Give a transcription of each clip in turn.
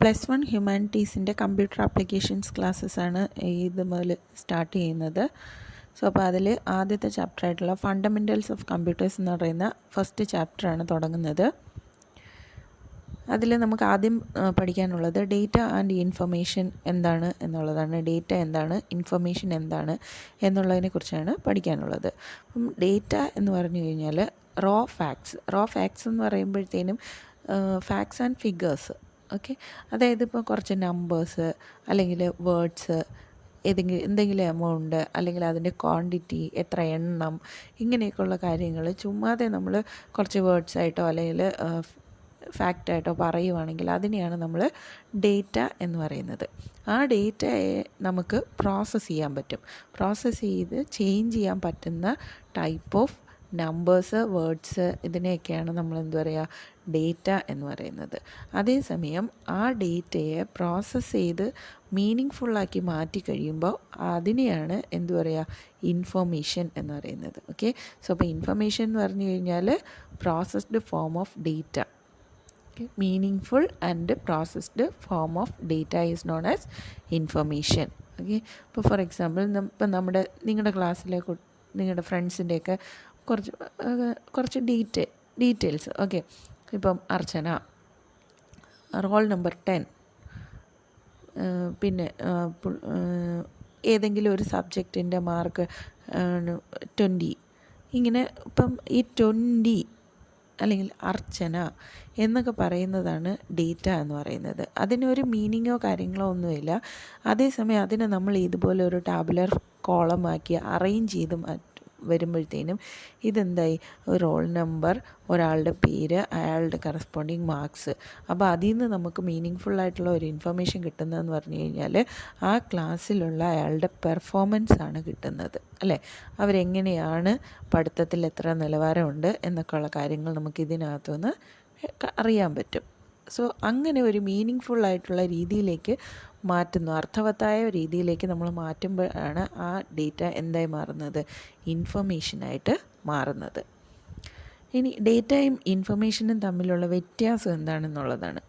+1 ഹ്യൂമാനിറ്റീസിൻ്റെ computer applications ക്ലാസ്സസാണ് ഇത് മുതൽ start ചെയ്യുന്നത്. സോ അപ്പോൾ അതിൽ ആദ്യത്തെ ചാപ്റ്ററായിട്ടുള്ള ഫണ്ടമെൻറ്റൽസ് ഓഫ് കമ്പ്യൂട്ടേഴ്സ് എന്ന് പറയുന്ന ഫസ്റ്റ് ചാപ്റ്ററാണ് തുടങ്ങുന്നത്. അതിൽ നമുക്ക് ആദ്യം പഠിക്കാനുള്ളത് ഡേറ്റ ആൻഡ് ഇൻഫർമേഷൻ എന്താണ് എന്നുള്ളതാണ്. ഡേറ്റ എന്താണ്, ഇൻഫർമേഷൻ എന്താണ് എന്നുള്ളതിനെ കുറിച്ചാണ് പഠിക്കാനുള്ളത്. അപ്പം ഡേറ്റ എന്ന് പറഞ്ഞു കഴിഞ്ഞാൽ റോ ഫാക്ട്സ് എന്ന് പറയുമ്പോഴത്തേനും ഫാക്ട്സ് ആൻഡ് ഫിഗേഴ്സ്. ഓക്കെ, അതായത് ഇപ്പോൾ കുറച്ച് നമ്പേഴ്സ് അല്ലെങ്കിൽ വേർഡ്സ്, എന്തെങ്കിലും എമൗണ്ട് അല്ലെങ്കിൽ അതിൻ്റെ ക്വാണ്ടിറ്റി, എത്ര എണ്ണം, ഇങ്ങനെയൊക്കെയുള്ള കാര്യങ്ങൾ ചുമ്മാതെ നമ്മൾ കുറച്ച് വേർഡ്സായിട്ടോ അല്ലെങ്കിൽ ഫാക്റ്റായിട്ടോ പറയുവാണെങ്കിൽ അതിനെയാണ് നമ്മൾ ഡേറ്റ എന്ന് പറയുന്നത്. ആ ഡേറ്റയെ നമുക്ക് പ്രോസസ്സ് ചെയ്യാൻ പറ്റും. പ്രോസസ്സ് ചെയ്ത് ചേഞ്ച് ചെയ്യാൻ പറ്റുന്ന ടൈപ്പ് ഓഫ് നമ്പേഴ്സ്, വേർഡ്സ്, ഇതിനെയൊക്കെയാണ് നമ്മൾ എന്തു പറയുക, ഡേറ്റ എന്ന് പറയുന്നത്. അതേസമയം ആ ഡേറ്റയെ പ്രോസസ്സ് ചെയ്ത് മീനിങ് ഫുള്ളാക്കി മാറ്റി കഴിയുമ്പോൾ അതിനെയാണ് എന്തു പറയുക, ഇൻഫർമേഷൻ എന്ന് പറയുന്നത്. ഓക്കെ, സോ അപ്പോൾ ഇൻഫർമേഷൻ എന്ന് പറഞ്ഞു കഴിഞ്ഞാൽ processed form of data. Meaningful and processed form of data is known as information. Okay, ഇപ്പോൾ ഫോർ എക്സാമ്പിൾ ഇപ്പം നിങ്ങളുടെ ക്ലാസ്സിലെ നിങ്ങളുടെ ഫ്രണ്ട്സിൻ്റെയൊക്കെ കുറച്ച് ഡീറ്റെയിൽസ്. ഓക്കെ, ഇപ്പം അർച്ചന റോൾ നമ്പർ 10, പിന്നെ ഏതെങ്കിലും ഒരു സബ്ജക്റ്റിൻ്റെ മാർക്ക് 20, ഇങ്ങനെ ഇപ്പം ഈ 20 അല്ലെങ്കിൽ അർച്ചന എന്നൊക്കെ പറയുന്നതാണ് ഡേറ്റ എന്ന് പറയുന്നത്. അതിനൊരു മീനിങ്ങോ കാര്യങ്ങളോ ഒന്നുമില്ല. അതേസമയം അതിനെ നമ്മൾ ഇതുപോലെ ഒരു ടാബുലർ കോളമാക്കി അറേഞ്ച് ചെയ്ത് വരുമ്പോഴത്തേനും ഇതെന്തായി, റോൾ നമ്പർ, ഒരാളുടെ പേര്, അയാളുടെ കറസ്പോണ്ടിങ് മാർക്സ്. അപ്പോൾ അതിൽ നിന്ന് നമുക്ക് മീനിങ് ഫുള്ളായിട്ടുള്ള ഒരു ഇൻഫർമേഷൻ കിട്ടുന്നതെന്ന് പറഞ്ഞു കഴിഞ്ഞാൽ ആ ക്ലാസ്സിലുള്ള അയാളുടെ പെർഫോമൻസ് ആണ് കിട്ടുന്നത്, അല്ലേ? അവരെങ്ങനെയാണ് പഠിത്തത്തിൽ, എത്ര നിലവാരമുണ്ട് എന്നൊക്കെയുള്ള കാര്യങ്ങൾ നമുക്ക് ഇതിനകത്തുനിന്ന് അറിയാൻ പറ്റും. സോ അങ്ങനെ ഒരു മീനിങ് ഫുള്ളായിട്ടുള്ള രീതിയിലേക്ക് മാറ്റുന്നു, അർത്ഥവത്തായ രീതിയിലേക്ക് നമ്മൾ മാറ്റുമ്പോഴാണ് ആ ഡേറ്റ എന്തായി മാറുന്നത്, ഇൻഫർമേഷനായിട്ട് മാറുന്നത്. ഇനി ഡേറ്റയും ഇൻഫർമേഷനും തമ്മിലുള്ള വ്യത്യാസം എന്താണെന്നുള്ളതാണ്.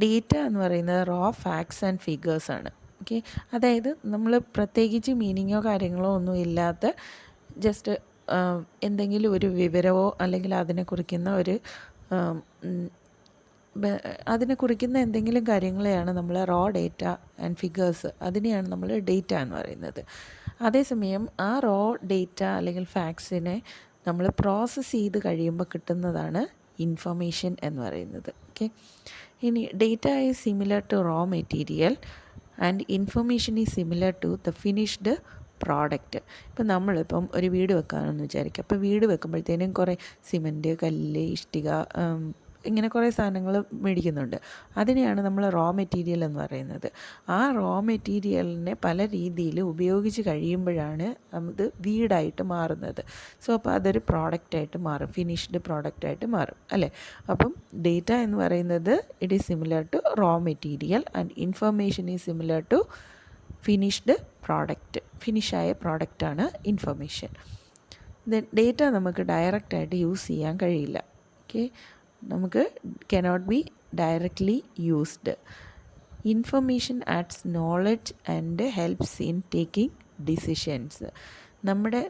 ഡേറ്റ എന്ന് പറയുന്നത് റോ ഫാക്ട്സ് ആൻഡ് ഫിഗേഴ്സ് ആണ്. ഓക്കെ, അതായത് നമ്മൾ പ്രത്യേകിച്ച് മീനിങ്ങോ കാര്യങ്ങളോ ഒന്നും ഇല്ലാത്ത ജസ്റ്റ് എന്തെങ്കിലും ഒരു വിവരമോ അല്ലെങ്കിൽ അതിനെ കുറിക്കുന്ന എന്തെങ്കിലും കാര്യങ്ങളെയാണ് നമ്മൾ റോ ഡേറ്റ ആൻഡ് ഫിഗേഴ്സ്, അതിനെയാണ് നമ്മൾ ഡേറ്റ എന്ന് പറയുന്നത്. അതേസമയം ആ റോ ഡേറ്റ അല്ലെങ്കിൽ ഫാക്ട്സിനെ നമ്മൾ പ്രോസസ്സ് ചെയ്ത് കഴിയുമ്പോൾ കിട്ടുന്നതാണ് ഇൻഫർമേഷൻ എന്ന് പറയുന്നത്. ഓക്കെ, ഇനി data is similar to raw material and information is similar to the finished product. ഇപ്പം നമ്മളിപ്പം ഒരു വീട് വെക്കുകയാണെന്ന് വിചാരിക്കുക. അപ്പോൾ വീട് വെക്കുമ്പോഴത്തേനും കുറേ സിമൻറ്റ്, കല്ല്, ഇഷ്ടിക, ഇങ്ങനെ കുറേ സാധനങ്ങൾ മേടിക്കുന്നുണ്ട്. അതിനെയാണ് നമ്മൾ റോ മെറ്റീരിയൽ എന്ന് പറയുന്നത്. ആ റോ മെറ്റീരിയലിനെ പല രീതിയിൽ ഉപയോഗിച്ച് കഴിയുമ്പോഴാണ് അത് വീടായിട്ട് മാറുന്നത്. സോ അപ്പോൾ അതൊരു പ്രോഡക്റ്റായിട്ട് മാറും, ഫിനിഷ്ഡ് പ്രോഡക്റ്റായിട്ട് മാറും, അല്ലേ? അപ്പം ഡേറ്റ എന്ന് പറയുന്നത് it is similar to raw material and information is similar to finished product. ഫിനിഷായ പ്രോഡക്റ്റാണ് ഇൻഫർമേഷൻ. ഡേറ്റ നമുക്ക് ഡയറക്റ്റായിട്ട് യൂസ് ചെയ്യാൻ കഴിയില്ല. ഓക്കെ, നമുക്ക് cannot be directly used. Information adds knowledge and helps in taking decisions. നമ്മുടെ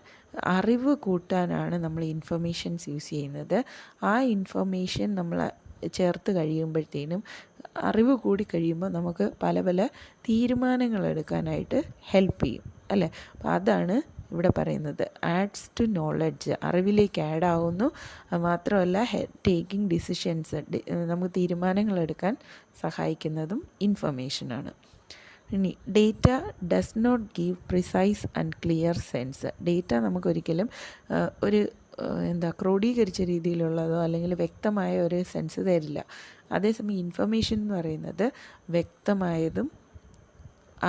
അറിവ് കൂട്ടാനാണ് നമ്മൾ ഇൻഫർമേഷൻസ് യൂസ് ചെയ്യുന്നത്. ആ ഇൻഫർമേഷൻ നമ്മൾ ചേർത്ത് കഴിയുമ്പോഴത്തേനും, അറിവ് കൂടി കഴിയുമ്പോൾ നമുക്ക് പല പല തീരുമാനങ്ങൾ എടുക്കാനായിട്ട് ഹെൽപ്പ് ചെയ്യും, അല്ലേ? അപ്പോൾ അതാണ് ഇവിടെ പറയുന്നത്, ആഡ്സ് ടു നോളജ്, അറിവിലേക്ക് ആഡ് ആവുന്നു. മാത്രമല്ല ടേക്കിംഗ് ഡിസിഷൻസ്, നമുക്ക് തീരുമാനങ്ങൾ എടുക്കാൻ സഹായിക്കുന്നതും ഇൻഫർമേഷനാണ്. ഇനി data does not give precise and clear sense. Data നമുക്കൊരിക്കലും ഒരു ക്രോഡീകരിച്ച രീതിയിലുള്ളതോ അല്ലെങ്കിൽ വ്യക്തമായ ഒരു സെൻസ് തരില്ല. അതേസമയം ഇൻഫർമേഷൻ എന്ന് പറയുന്നത് വ്യക്തമായതും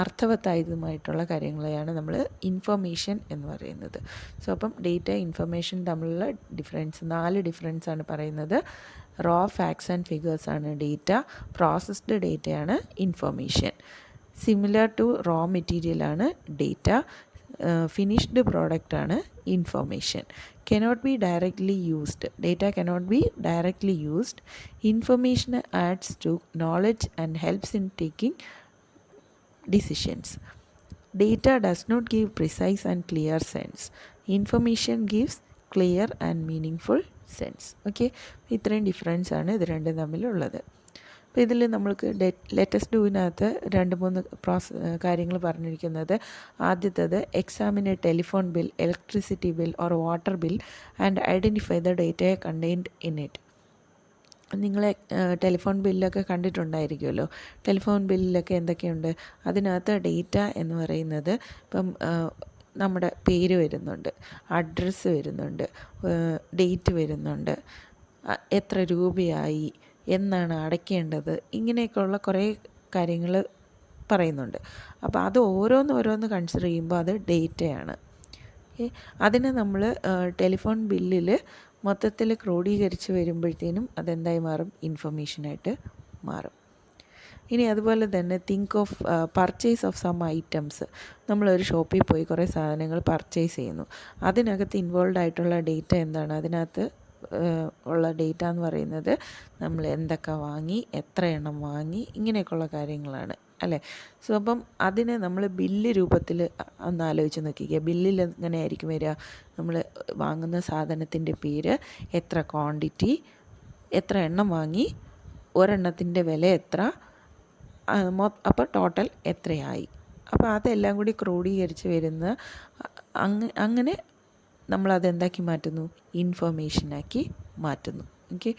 അർത്ഥവത്തായതുമായിട്ടുള്ള കാര്യങ്ങളെയാണ് നമ്മൾ ഇൻഫർമേഷൻ എന്ന് പറയുന്നത്. സോ അപ്പം ഡേറ്റ, ഇൻഫർമേഷൻ തമ്മിലുള്ള ഡിഫറൻസ്, 4 ഡിഫറൻസാണ് പറയുന്നത്. റോ ഫാക്ട്സ് ആൻഡ് ഫിഗേഴ്സാണ് ഡേറ്റ, പ്രോസസ്ഡ് ഡേറ്റയാണ് ഇൻഫർമേഷൻ. സിമിലർ ടു റോ മെറ്റീരിയലാണ് ഡേറ്റ, ഫിനിഷ്ഡ് പ്രോഡക്റ്റാണ് ഇൻഫർമേഷൻ. cannot be directly used. Data cannot be directly used. Information adds to knowledge and helps in taking decisions. Data does not give precise and clear sense. Information gives clear and meaningful sense. Okay, ഇത്രയും difference ആണ് ഇത് രണ്ടും തമ്മിലുള്ളത്. അപ്പോൾ ഇതിൽ നമ്മൾക്ക് latest ഡൂവിനകത്ത് 2-3 കാര്യങ്ങൾ പറഞ്ഞിരിക്കുന്നത്. ആദ്യത്തേത്, എക്സാമിന് telephone bill, electricity bill or water bill and identify the data contained in it. നിങ്ങൾ ടെലിഫോൺ ബില്ലൊക്കെ കണ്ടിട്ടുണ്ടായിരിക്കുമല്ലോ. ടെലിഫോൺ ബില്ലിലൊക്കെ എന്തൊക്കെയുണ്ട്? അതിനകത്ത് ഡേറ്റ എന്ന് പറയുന്നത് ഇപ്പം നമ്മുടെ പേര് വരുന്നുണ്ട്, അഡ്രസ്സ് വരുന്നുണ്ട്, ഡേറ്റ് വരുന്നുണ്ട്, എത്ര രൂപയായി, എന്നാണ് അടയ്ക്കേണ്ടത്, ഇങ്ങനെയൊക്കെയുള്ള കുറേ കാര്യങ്ങൾ പറയുന്നുണ്ട്. അപ്പോൾ അത് ഓരോന്ന് കൺസിഡർ ചെയ്യുമ്പോൾ അത് ഡേറ്റയാണ്. അതിനെ നമ്മൾ ടെലിഫോൺ ബില്ലിൽ മൊത്തത്തിൽ ക്രോഡീകരിച്ച് വരുമ്പോഴത്തേനും അതെന്തായി മാറും? ഇൻഫർമേഷനായിട്ട് മാറും. ഇനി അതുപോലെ തന്നെ think of purchase of some items. നമ്മളൊരു ഷോപ്പിൽ പോയി കുറേ സാധനങ്ങൾ പർച്ചേസ് ചെയ്യുന്നു. അതിനകത്ത് ഇൻവോൾവ് ആയിട്ടുള്ള ഡേറ്റ എന്താണ്? അതിനകത്ത് ഉള്ള ഡേറ്റ എന്ന് പറയുന്നത് നമ്മൾ എന്തൊക്കെ വാങ്ങി, എത്ര എണ്ണം വാങ്ങി, ഇങ്ങനെയൊക്കെയുള്ള കാര്യങ്ങളാണ് അല്ലേ. സോ അപ്പം അതിനെ നമ്മൾ ബില്ല് രൂപത്തിൽ ഒന്ന് ആലോചിച്ച് നോക്കിക്കുക. ബില്ലിൽ എങ്ങനെ ആയിരിക്കും വരിക? നമ്മൾ വാങ്ങുന്ന സാധനത്തിൻ്റെ പേര്, എത്ര ക്വാണ്ടിറ്റി, എത്ര എണ്ണം വാങ്ങി, ഒരെണ്ണത്തിൻ്റെ വില എത്ര, അപ്പോൾ ടോട്ടൽ എത്രയായി. അപ്പോൾ അതെല്ലാം കൂടി ക്രോഡീകരിച്ച് വരുന്ന അങ്ങനെ നമ്മളതെന്താക്കി മാറ്റുന്നു? ഇൻഫർമേഷനാക്കി മാറ്റുന്നു. Okay,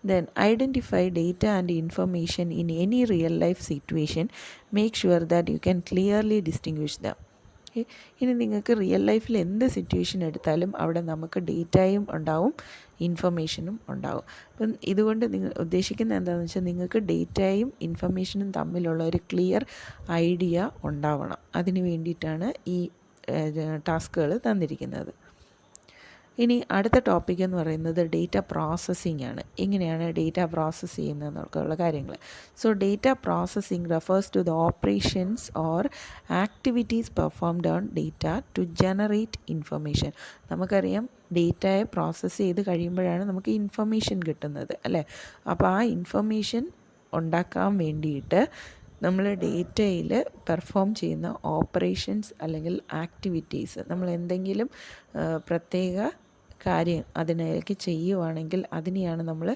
then identify data and information in any real life situation. Make sure that you can clearly distinguish dum. ഇനി നിങ്ങൾക്ക് റിയൽ ലൈഫിൽ എന്ത് സിറ്റുവേഷൻ എടുത്താലും അവിടെ നമുക്ക് ഡേറ്റയും ഉണ്ടാവും, ഇൻഫർമേഷനും ഉണ്ടാവും. അപ്പം ഇതുകൊണ്ട് നിങ്ങൾ ഉദ്ദേശിക്കുന്നത് എന്താണെന്ന് വെച്ചാൽ, നിങ്ങൾക്ക് ഡേറ്റയും ഇൻഫർമേഷനും തമ്മിലുള്ള ഒരു ക്ലിയർ ഐഡിയ ഉണ്ടാവണം. അതിന് വേണ്ടിയിട്ടാണ് ഈ ടാസ്കുകൾ തന്നിരിക്കുന്നത്. ഇനി അടുത്ത ടോപ്പിക് എന്ന് പറയുന്നത് ഡേറ്റ പ്രോസസ്സിംഗ് ആണ്. എങ്ങനെയാണ് ഡേറ്റ പ്രോസസ്സ് ചെയ്യുന്നതെന്നൊക്കെയുള്ള കാര്യങ്ങൾ. So data processing refers to the operations or activities performed on data to generate information. നമുക്കറിയാം, ഡേറ്റയെ പ്രോസസ്സ് ചെയ്ത് കഴിയുമ്പോഴാണ് നമുക്ക് ഇൻഫർമേഷൻ കിട്ടുന്നത് അല്ലേ. അപ്പോൾ ആ ഇൻഫർമേഷൻ ഉണ്ടാക്കാൻ വേണ്ടിയിട്ട് നമ്മൾ ഡേറ്റയിൽ പെർഫോം ചെയ്യുന്ന ഓപ്പറേഷൻസ് അല്ലെങ്കിൽ ആക്ടിവിറ്റീസ്, നമ്മൾ എന്തെങ്കിലും പ്രത്യേക കാര്യം അതിലേക്ക് ചെയ്യുവാണെങ്കിൽ അതിനെയാണ് നമ്മൾ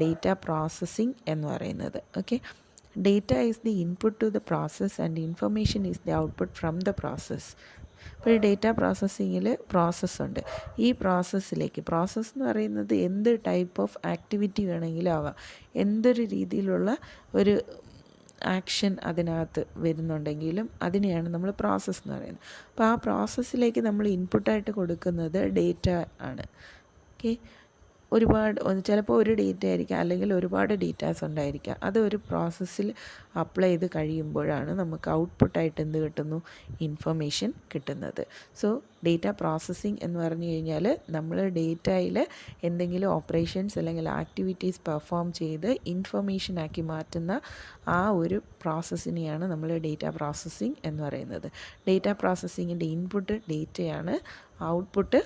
ഡേറ്റ പ്രോസസ്സിംഗ് എന്ന് പറയുന്നത്. Okay, data is the input to the process and information is the output from the process. ഇപ്പോൾ ഈ ഡേറ്റ പ്രോസസ്സിങ്ങിൽ പ്രോസസ്സുണ്ട്. ഈ പ്രോസസ്സിലേക്ക്, പ്രോസസ്സ് എന്ന് പറയുന്നത് എന്ത് ടൈപ്പ് ഓഫ് ആക്ടിവിറ്റി വേണമെങ്കിലും ആവാം, എന്തൊരു രീതിയിലുള്ള ഒരു ആക്ഷൻ അതിനകത്ത് വരുന്നുണ്ടെങ്കിലും അതിനെയാണ് നമ്മൾ പ്രോസസ്സ് എന്ന് പറയുന്നത്. അപ്പോൾ ആ പ്രോസസ്സിലേക്ക് നമ്മൾ ഇൻപുട്ടായിട്ട് കൊടുക്കുന്നത് ഡേറ്റ ആണ്. ഓക്കെ, ചിലപ്പോൾ ഒരു ഡേറ്റ ആയിരിക്കാം, അല്ലെങ്കിൽ ഒരുപാട് ഡേറ്റാസ് ഉണ്ടായിരിക്കാം. അത് ഒരു പ്രോസസ്സിൽ അപ്ലൈ ചെയ്ത് കഴിയുമ്പോഴാണ് നമുക്ക് ഔട്ട്പുട്ടായിട്ട് എന്ത് കിട്ടുന്നു? ഇൻഫർമേഷൻ കിട്ടുന്നത്. സോ ഡേറ്റ പ്രോസസ്സിംഗ് എന്ന് പറഞ്ഞു കഴിഞ്ഞാൽ നമ്മൾ ഡേറ്റയിൽ എന്തെങ്കിലും ഓപ്പറേഷൻസ് അല്ലെങ്കിൽ ആക്ടിവിറ്റീസ് പെർഫോം ചെയ്ത് ഇൻഫർമേഷനാക്കി മാറ്റുന്ന ആ ഒരു പ്രോസസ്സിനെയാണ് നമ്മൾ ഡേറ്റ പ്രോസസ്സിംഗ് എന്ന് പറയുന്നത്. ഡേറ്റ പ്രോസസ്സിങ്ങിൻ്റെ ഇൻപുട്ട് ഡേറ്റയാണ്, ഔട്ട്പുട്ട്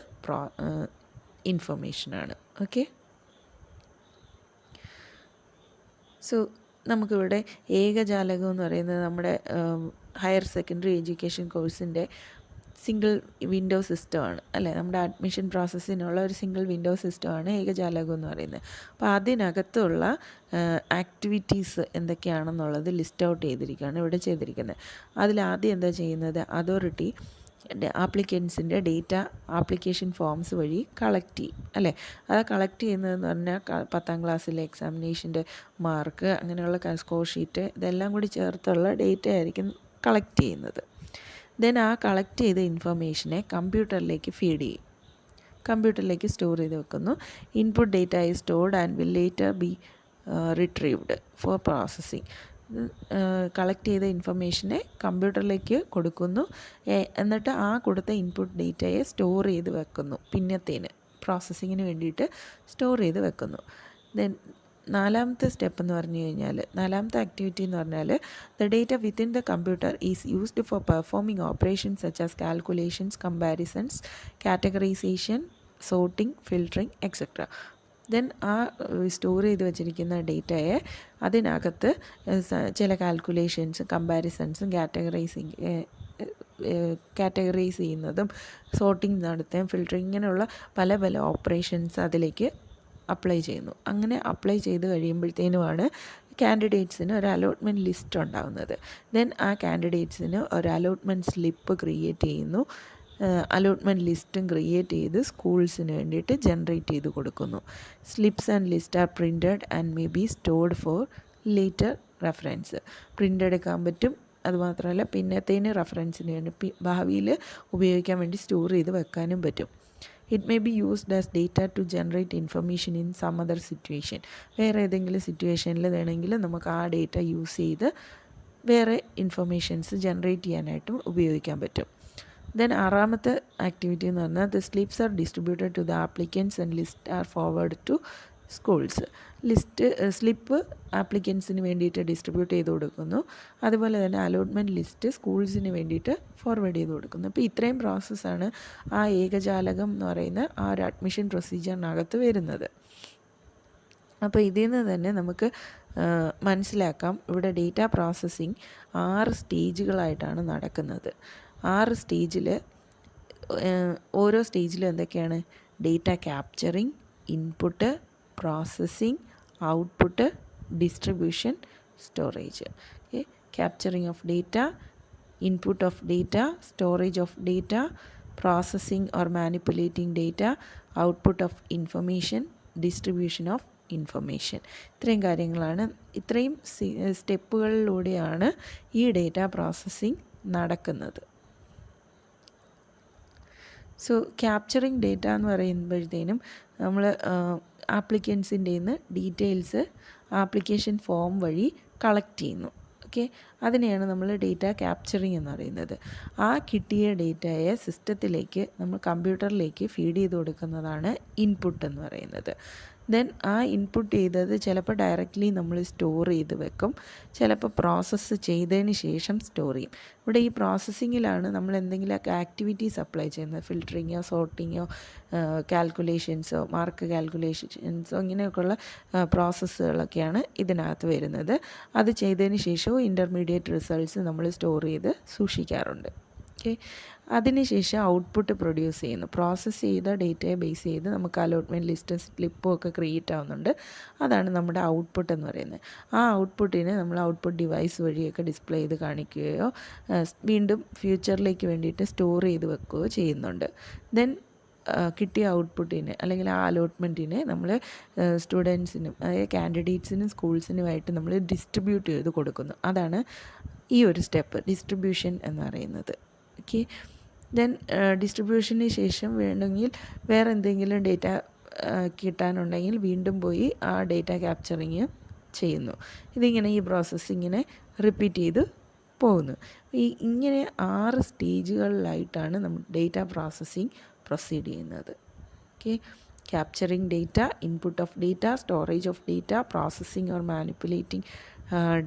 ഇൻഫർമേഷനാണ്. ഓക്കെ, സോ നമുക്കിവിടെ ഏകജാലകം എന്ന് പറയുന്നത് നമ്മുടെ ഹയർ സെക്കൻഡറി എഡ്യൂക്കേഷൻ കോഴ്സിൻ്റെ സിംഗിൾ വിൻഡോ സിസ്റ്റമാണ് അല്ലേ. നമ്മുടെ അഡ്മിഷൻ പ്രോസസ്സിനുള്ള ഒരു സിംഗിൾ വിൻഡോ സിസ്റ്റമാണ് ഏകജാലകം എന്ന് പറയുന്നത്. അപ്പോൾ അതിനകത്തുള്ള ആക്ടിവിറ്റീസ് എന്തൊക്കെയാണെന്നുള്ളത് ലിസ്റ്റ് ഔട്ട് ചെയ്തിരിക്കുകയാണ് ഇവിടെ ചെയ്തിരിക്കുന്നത്. അതിലാദ്യം എന്താ ചെയ്യുന്നത്? അതോറിറ്റി ആപ്ലിക്കൻസിൻ്റെ ഡേറ്റ ആപ്ലിക്കേഷൻ ഫോംസ് വഴി കളക്ട് ചെയ്യും അല്ലേ. അത് കളക്ട് ചെയ്യുന്നതെന്ന് പറഞ്ഞാൽ 10ാം ക്ലാസ്സിലെ എക്സാമിനേഷൻ്റെ മാർക്ക്, അങ്ങനെയുള്ള സ്കോർ ഷീറ്റ്, ഇതെല്ലാം കൂടി ചേർത്തുള്ള ഡേറ്റ ആയിരിക്കും കളക്ട് ചെയ്യുന്നത്. ദെൻ ആ കളക്ട് ചെയ്ത ഇൻഫർമേഷനെ കമ്പ്യൂട്ടറിലേക്ക് ഫീഡ് ചെയ്യും, കമ്പ്യൂട്ടറിലേക്ക് സ്റ്റോർ ചെയ്ത് വെക്കുന്നു. Input data is stored and will later be retrieved for processing. Collect ചെയ്ത ഇൻഫർമേഷനെ കമ്പ്യൂട്ടറിലേക്ക് കൊടുക്കുന്നു, എന്നിട്ട് ആ കൊടുത്ത ഇൻപുട്ട് ഡേറ്റയെ സ്റ്റോർ ചെയ്ത് വെക്കുന്നു, പിന്നത്തേന് പ്രോസസ്സിങ്ങിന് വേണ്ടിയിട്ട് സ്റ്റോർ ചെയ്ത് വെക്കുന്നു. ദെൻ നാലാമത്തെ സ്റ്റെപ്പ് എന്ന് പറഞ്ഞു കഴിഞ്ഞാൽ, നാലാമത്തെ ആക്ടിവിറ്റി എന്ന് പറഞ്ഞാൽ the data within the computer is used for performing operations such as calculations, comparisons, categorisation, sorting, filtering etcetera. Then ആ സ്റ്റോർ ചെയ്ത് വെച്ചിരിക്കുന്ന ഡേറ്റയെ അതിനകത്ത് ചില കാൽക്കുലേഷൻസ്, കമ്പാരിസൺസും, കാറ്റഗറൈസ് ചെയ്യുന്നതും, സോർട്ടിങ് നടത്തുകയും, ഫിൽറ്ററിങ്, ഇങ്ങനെയുള്ള പല പല ഓപ്പറേഷൻസ് അതിലേക്ക് അപ്ലൈ ചെയ്യുന്നു. അങ്ങനെ അപ്ലൈ ചെയ്ത് കഴിയുമ്പോഴത്തേനുമാണ് കാൻഡിഡേറ്റ്സിന് ഒരു അലോട്ട്മെൻറ്റ് ലിസ്റ്റ് ഉണ്ടാകുന്നത്. ദെൻ ആ കാൻഡിഡേറ്റ്സിന് ഒരു അലോട്ട്മെൻറ്റ് സ്ലിപ്പ് ക്രിയേറ്റ് ചെയ്യുന്നു. അലോട്ട്മെൻറ്റ് ലിസ്റ്റും ക്രിയേറ്റ് ചെയ്ത് സ്കൂൾസിന് വേണ്ടിയിട്ട് ജനറേറ്റ് ചെയ്ത് കൊടുക്കുന്നു. Slips and list are printed and may be stored for later reference. Print എടുക്കാൻ പറ്റും. അതുമാത്രമല്ല പിന്നത്തേന് റെഫറൻസിന് വേണ്ടി ഭാവിയിൽ ഉപയോഗിക്കാൻ വേണ്ടി സ്റ്റോർ ചെയ്ത് വെക്കാനും പറ്റും. It may be used as data to generate information in some other situation. വേറെ ഏതെങ്കിലും സിറ്റുവേഷനിൽ വേണമെങ്കിൽ നമുക്ക് ആ ഡേറ്റ യൂസ് ചെയ്ത് വേറെ ഇൻഫർമേഷൻസ് ജനറേറ്റ് ചെയ്യാനായിട്ടും ഉപയോഗിക്കാൻ പറ്റും. ദെൻ ആറാമത്തെ ആക്ടിവിറ്റി എന്ന് പറഞ്ഞാൽ the slips are distributed to the applicants and list are forward to schools. Slip ആപ്ലിക്കൻസിന് വേണ്ടിയിട്ട് ഡിസ്ട്രിബ്യൂട്ട് ചെയ്ത് കൊടുക്കുന്നു. അതുപോലെ തന്നെ അലോട്ട്മെൻറ്റ് ലിസ്റ്റ് സ്കൂൾസിന് വേണ്ടിയിട്ട് ഫോർവേഡ് ചെയ്ത് കൊടുക്കുന്നു. അപ്പോൾ ഇത്രയും പ്രോസസ്സാണ് ആ ഏകജാലകം എന്ന് പറയുന്ന ആ ഒരു അഡ്മിഷൻ പ്രൊസീജിയറിനകത്ത് വരുന്നത്. അപ്പോൾ ഇതിൽ നിന്ന് തന്നെ നമുക്ക് മനസ്സിലാക്കാം, ഇവിടെ ഡേറ്റ പ്രോസസ്സിങ് 6 സ്റ്റേജുകളായിട്ടാണ് നടക്കുന്നത്. 6 സ്റ്റേജിൽ ഓരോ സ്റ്റേജിലും എന്തൊക്കെയാണ്? Data capturing, input, processing, output, distribution, storage. Okay, capturing of data, input of data, storage of data, processing or manipulating data, output of information, distribution of information. ഇത്രയും കാര്യങ്ങളാണ്, ഇത്രയും സ്റ്റെപ്പുകളിലൂടെയാണ് ഈ ഡേറ്റ പ്രോസസ്സിങ് നടക്കുന്നത്. So capturing data എന്ന് പറയുമ്പോഴത്തേനും നമ്മൾ ആപ്ലിക്കൻസിൻ്റെ നിന്ന് details application form വഴി കളക്ട് ചെയ്യുന്നു. ഓക്കെ, അതിനെയാണ് നമ്മൾ ഡേറ്റ ക്യാപ്ചറിങ് എന്ന് പറയുന്നത്. ആ കിട്ടിയ ഡേറ്റയെ സിസ്റ്റത്തിലേക്ക് നമ്മൾ കമ്പ്യൂട്ടറിലേക്ക് ഫീഡ് ചെയ്ത് കൊടുക്കുന്നതാണ് ഇൻപുട്ട് എന്ന് പറയുന്നത്. ദെൻ ആ ഇൻപുട്ട് ചെയ്തത് ചിലപ്പോൾ ഡയറക്റ്റ്ലി നമ്മൾ സ്റ്റോർ ചെയ്ത് വെക്കും, ചിലപ്പോൾ പ്രോസസ്സ് ചെയ്തതിന് ശേഷം സ്റ്റോർ ചെയ്യും. ഇവിടെ ഈ പ്രോസസ്സിങ്ങിലാണ് നമ്മൾ എന്തെങ്കിലുമൊക്കെ ആക്ടിവിറ്റീസ് അപ്ലൈ ചെയ്യുന്നത്, ഫിൽറ്ററിങ്ങോ, സോർട്ടിങ്ങോ, കാൽക്കുലേഷൻസോ, മാർക്ക് കാൽക്കുലേഷൻസോ, ഇങ്ങനെയൊക്കെയുള്ള പ്രോസസ്സുകളൊക്കെയാണ് ഇതിനകത്ത് വരുന്നത്. അത് ചെയ്തതിന് ശേഷവും ഇൻ്റർമീഡിയറ്റ് റിസൾട്ട്സ് നമ്മൾ സ്റ്റോർ ചെയ്ത് സൂക്ഷിക്കാറുണ്ട്. ഓക്കെ, അതിനുശേഷം ഔട്ട്പുട്ട് പ്രൊഡ്യൂസ് ചെയ്യുന്നു. പ്രോസസ്സ് ചെയ്ത ഡേറ്റയെ ബേസ് ചെയ്ത് നമുക്ക് അലോട്ട്മെൻറ്റ് ലിസ്റ്റും സ്ലിപ്പും ഒക്കെ ക്രിയേറ്റ് ആവുന്നുണ്ട്. അതാണ് നമ്മുടെ ഔട്ട്പുട്ട് എന്ന് പറയുന്നത്. ആ ഔട്ട്പുട്ടിനെ നമ്മൾ ഔട്ട്പുട്ട് ഡിവൈസ് വഴിയൊക്കെ ഡിസ്പ്ലേ ചെയ്ത് കാണിക്കുകയോ വീണ്ടും ഫ്യൂച്ചറിലേക്ക് വേണ്ടിയിട്ട് സ്റ്റോർ ചെയ്ത് വെക്കുകയോ ചെയ്യുന്നുണ്ട്. ദെൻ കിട്ടിയ ഔട്ട്പുട്ടിനെ അല്ലെങ്കിൽ ആ അലോട്ട്മെൻറ്റിനെ നമ്മൾ സ്റ്റുഡൻസിനും അതായത് കാൻഡിഡേറ്റ്സിനും സ്കൂൾസിനുമായിട്ട് നമ്മൾ ഡിസ്ട്രിബ്യൂട്ട് ചെയ്ത് കൊടുക്കുന്നു. അതാണ് ഈ ഒരു സ്റ്റെപ്പ്, ഡിസ്ട്രിബ്യൂഷൻ എന്ന് പറയുന്നത്. ഓക്കെ, ദെൻ ഡിസ്ട്രിബ്യൂഷന് ശേഷം വേണമെങ്കിൽ വേറെ എന്തെങ്കിലും ഡേറ്റ കിട്ടാനുണ്ടെങ്കിൽ വീണ്ടും പോയി ആ ഡേറ്റ ക്യാപ്ചറിങ് ചെയ്യുന്നു. ഇതിങ്ങനെ ഈ പ്രോസസ്സിങ്ങിനെ റിപ്പീറ്റ് ചെയ്ത് പോകുന്നു. ഇങ്ങനെ 6 സ്റ്റേജുകളിലായിട്ടാണ് നമ്മൾ ഡേറ്റ പ്രോസസ്സിങ് പ്രൊസീഡ് ചെയ്യുന്നത്. Okay, capturing data, input of data, storage of data, processing or manipulating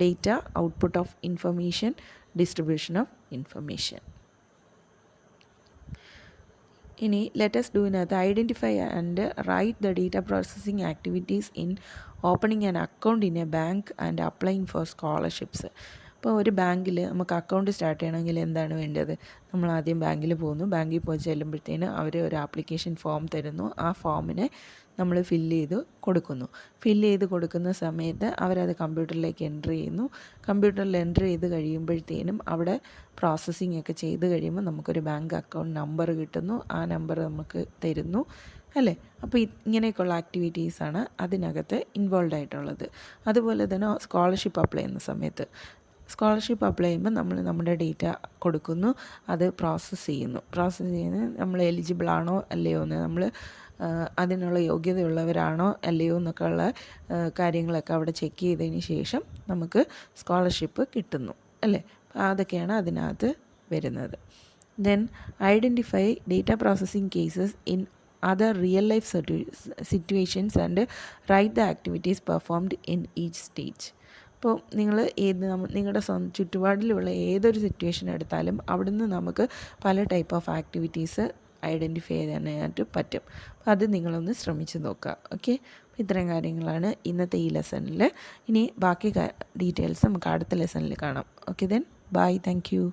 data, output of information, distribution of information. ഇനി ലെറ്റസ് ഡു ഇതിനകത്ത് identify and write the data processing activities in opening an account in A bank and applying four scholarships. ഇപ്പോൾ ഒരു ബാങ്കിൽ നമുക്ക് account start ചെയ്യണമെങ്കിൽ എന്താണ് വേണ്ടത്? നമ്മൾ ആദ്യം ബാങ്കിൽ പോകുന്നു. ബാങ്കിൽ പോയി ചെല്ലുമ്പോഴത്തേന് അവർ ഒരു ആപ്ലിക്കേഷൻ ഫോം തരുന്നു. ആ ഫോമിനെ നമ്മൾ ഫില്ല് ചെയ്ത് കൊടുക്കുന്നു. ഫില്ല് ചെയ്ത് കൊടുക്കുന്ന സമയത്ത് അവരത് കമ്പ്യൂട്ടറിലേക്ക് എൻ്റർ ചെയ്യുന്നു. കമ്പ്യൂട്ടറിൽ എൻ്റർ ചെയ്ത് കഴിയുമ്പോഴത്തേനും അവിടെ പ്രോസസ്സിംഗ് ഒക്കെ ചെയ്ത് കഴിയുമ്പോൾ നമുക്കൊരു ബാങ്ക് അക്കൗണ്ട് നമ്പർ കിട്ടുന്നു. ആ നമ്പർ നമുക്ക് തരുന്നു അല്ലേ? അപ്പോൾ ഇങ്ങനെയൊക്കെയുള്ള ആക്ടിവിറ്റീസാണ് അതിനകത്ത് ഇൻവോൾവ് ആയിട്ടുള്ളത്. അതുപോലെ തന്നെ സ്കോളർഷിപ്പ് അപ്ലൈ ചെയ്യുന്ന സമയത്ത് സ്കോളർഷിപ്പ് അപ്ലൈ ചെയ്യുമ്പോൾ നമ്മൾ നമ്മുടെ ഡേറ്റ കൊടുക്കുന്നു, അത് പ്രോസസ്സ് ചെയ്യുന്നു. നമ്മൾ എലിജിബിൾ ആണോ അല്ലയോ എന്ന്, നമ്മൾ അതിനുള്ള യോഗ്യതയുള്ളവരാണോ അല്ലയോ എന്നൊക്കെയുള്ള കാര്യങ്ങളൊക്കെ അവിടെ ചെക്ക് ചെയ്തതിന് ശേഷം നമുക്ക് സ്കോളർഷിപ്പ് കിട്ടുന്നു അല്ലേ? അതൊക്കെയാണ് അതിനകത്ത് വരുന്നത്. Then identify data processing cases in other real life situations and write the activities performed in each stage. അപ്പോൾ നിങ്ങൾ നിങ്ങളുടെ ചുറ്റുപാടിലുള്ള ഏതൊരു സിറ്റുവേഷൻ എടുത്താലും അവിടുന്ന് നമുക്ക് പല ടൈപ്പ് ഓഫ് ആക്ടിവിറ്റീസ് ഐഡൻറ്റിഫൈ ചെയ്യാനായിട്ട് പറ്റും. അപ്പോൾ അത് നിങ്ങളൊന്ന് ശ്രമിച്ച് നോക്കുക. ഓക്കെ, ഇത്രയും കാര്യങ്ങളാണ് ഇന്നത്തെ ഈ ലെസണിൽ. ഇനി ബാക്കി ഡീറ്റെയിൽസ് നമുക്ക് അടുത്ത ലെസണിൽ കാണാം. Okay then bye, thank you.